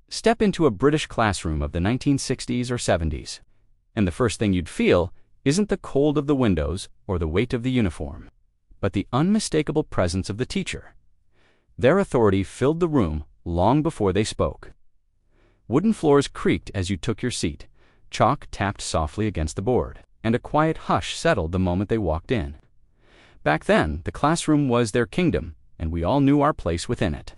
Step into a British classroom of the 1960s or 70s, and the first thing you'd feel isn't the cold of the windows or the weight of the uniform, but the unmistakable presence of the teacher. Their authority filled the room long before they spoke. Wooden floors creaked as you took your seat, chalk tapped softly against the board, and a quiet hush settled the moment they walked in. Back then, the classroom was their kingdom, and we all knew our place within it.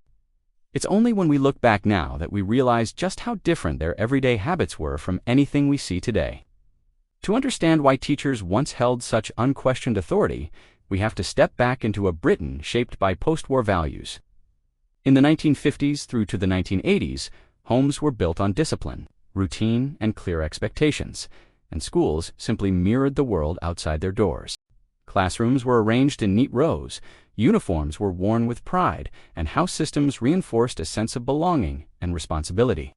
It's only when we look back now that we realize just how different their everyday habits were from anything we see today. To understand why teachers once held such unquestioned authority, we have to step back into a Britain shaped by post-war values. In the 1950s through to the 1980s, homes were built on discipline, routine, and clear expectations, and schools simply mirrored the world outside their doors. Classrooms were arranged in neat rows, uniforms were worn with pride, and house systems reinforced a sense of belonging and responsibility.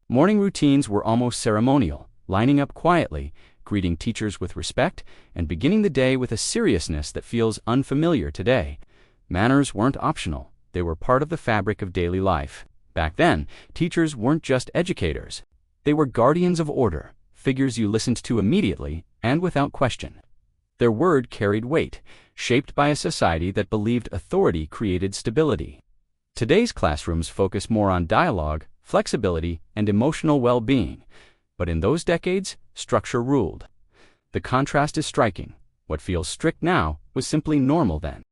Morning routines were almost ceremonial, lining up quietly, greeting teachers with respect, and beginning the day with a seriousness that feels unfamiliar today. Manners weren't optional, they were part of the fabric of daily life. Back then, teachers weren't just educators. They were guardians of order, figures you listened to immediately and without question. Their word carried weight, shaped by a society that believed authority created stability. Today's classrooms focus more on dialogue, flexibility, and emotional well-being, but in those decades, structure ruled. The contrast is striking. What feels strict now was simply normal then.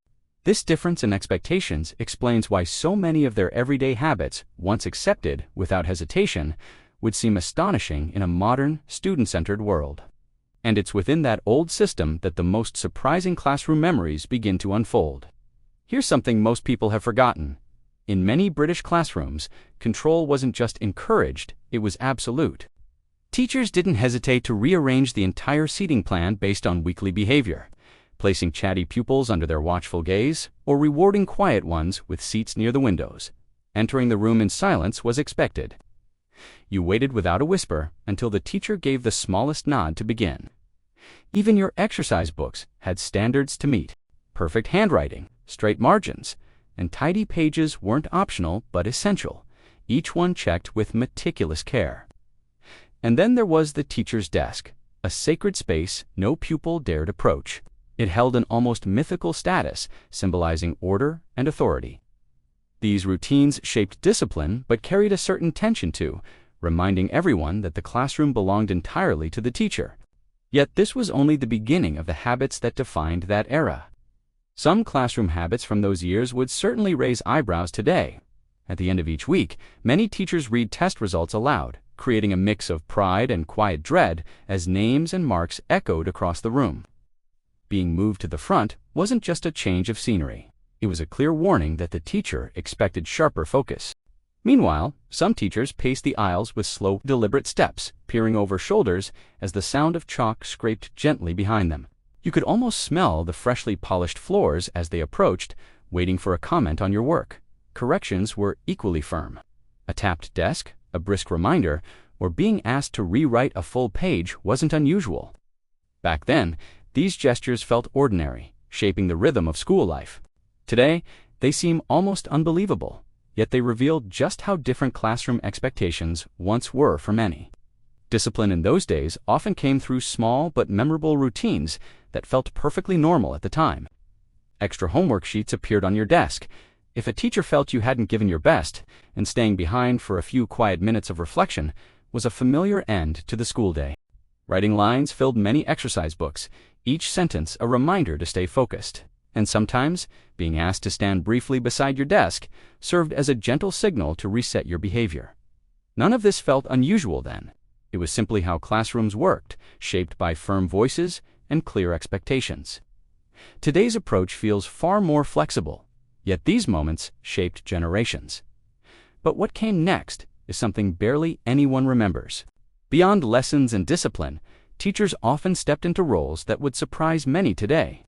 This difference in expectations explains why so many of their everyday habits, once accepted without hesitation, would seem astonishing in a modern, student-centered world. And it's within that old system that the most surprising classroom memories begin to unfold. Here's something most people have forgotten. In many British classrooms, control wasn't just encouraged, it was absolute. Teachers didn't hesitate to rearrange the entire seating plan based on weekly behavior, placing chatty pupils under their watchful gaze, or rewarding quiet ones with seats near the windows. Entering the room in silence was expected. You waited without a whisper until the teacher gave the smallest nod to begin. Even your exercise books had standards to meet. Perfect handwriting, straight margins, and tidy pages weren't optional but essential, each one checked with meticulous care. And then there was the teacher's desk, a sacred space no pupil dared approach. It held an almost mythical status, symbolizing order and authority. These routines shaped discipline but carried a certain tension too, reminding everyone that the classroom belonged entirely to the teacher. Yet this was only the beginning of the habits that defined that era. Some classroom habits from those years would certainly raise eyebrows today. At the end of each week, many teachers read test results aloud, creating a mix of pride and quiet dread as names and marks echoed across the room. Being moved to the front wasn't just a change of scenery. It was a clear warning that the teacher expected sharper focus. Meanwhile, some teachers paced the aisles with slow, deliberate steps, peering over shoulders as the sound of chalk scraped gently behind them. You could almost smell the freshly polished floors as they approached, waiting for a comment on your work. Corrections were equally firm. A tapped desk, a brisk reminder, or being asked to rewrite a full page wasn't unusual. Back then, these gestures felt ordinary, shaping the rhythm of school life. Today, they seem almost unbelievable, yet they reveal just how different classroom expectations once were for many. Discipline in those days often came through small but memorable routines that felt perfectly normal at the time. Extra homework sheets appeared on your desk. If a teacher felt you hadn't given your best, and staying behind for a few quiet minutes of reflection was a familiar end to the school day. Writing lines filled many exercise books, each sentence a reminder to stay focused. And sometimes, being asked to stand briefly beside your desk served as a gentle signal to reset your behavior. None of this felt unusual then. It was simply how classrooms worked, shaped by firm voices and clear expectations. Today's approach feels far more flexible, yet these moments shaped generations. But what came next is something barely anyone remembers. Beyond lessons and discipline, teachers often stepped into roles that would surprise many today.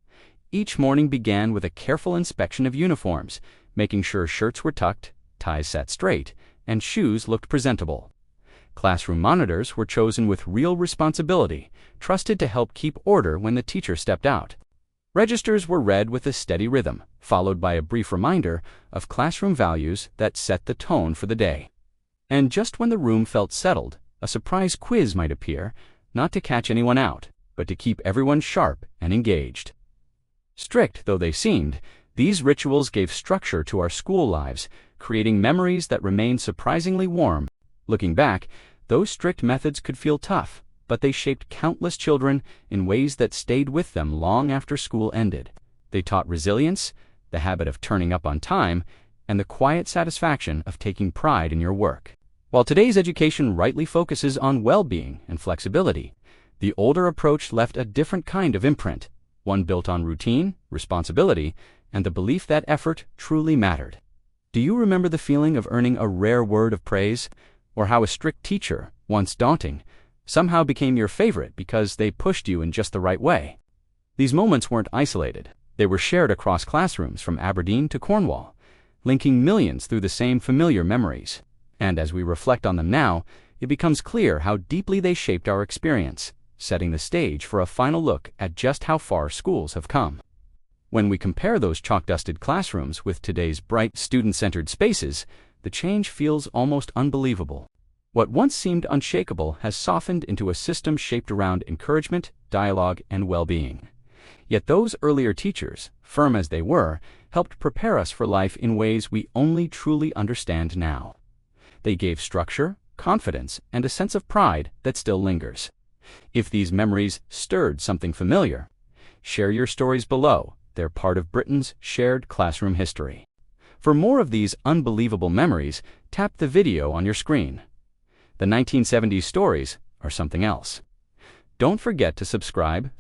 Each morning began with a careful inspection of uniforms, making sure shirts were tucked, ties sat straight, and shoes looked presentable. Classroom monitors were chosen with real responsibility, trusted to help keep order when the teacher stepped out. Registers were read with a steady rhythm, followed by a brief reminder of classroom values that set the tone for the day. And just when the room felt settled, a surprise quiz might appear, not to catch anyone out, but to keep everyone sharp and engaged. Strict though they seemed, these rituals gave structure to our school lives, creating memories that remain surprisingly warm. Looking back, those strict methods could feel tough, but they shaped countless children in ways that stayed with them long after school ended. They taught resilience, the habit of turning up on time, and the quiet satisfaction of taking pride in your work. While today's education rightly focuses on well-being and flexibility, the older approach left a different kind of imprint, one built on routine, responsibility, and the belief that effort truly mattered. Do you remember the feeling of earning a rare word of praise, or how a strict teacher, once daunting, somehow became your favorite because they pushed you in just the right way? These moments weren't isolated. They were shared across classrooms from Aberdeen to Cornwall, linking millions through the same familiar memories. And as we reflect on them now, it becomes clear how deeply they shaped our experience, setting the stage for a final look at just how far schools have come. When we compare those chalk-dusted classrooms with today's bright, student-centered spaces, the change feels almost unbelievable. What once seemed unshakable has softened into a system shaped around encouragement, dialogue, and well-being. Yet those earlier teachers, firm as they were, helped prepare us for life in ways we only truly understand now. They gave structure, confidence, and a sense of pride that still lingers. If these memories stirred something familiar, share your stories below. They're part of Britain's shared classroom history. For more of these unbelievable memories, tap the video on your screen. The 1970s stories are something else. Don't forget to subscribe.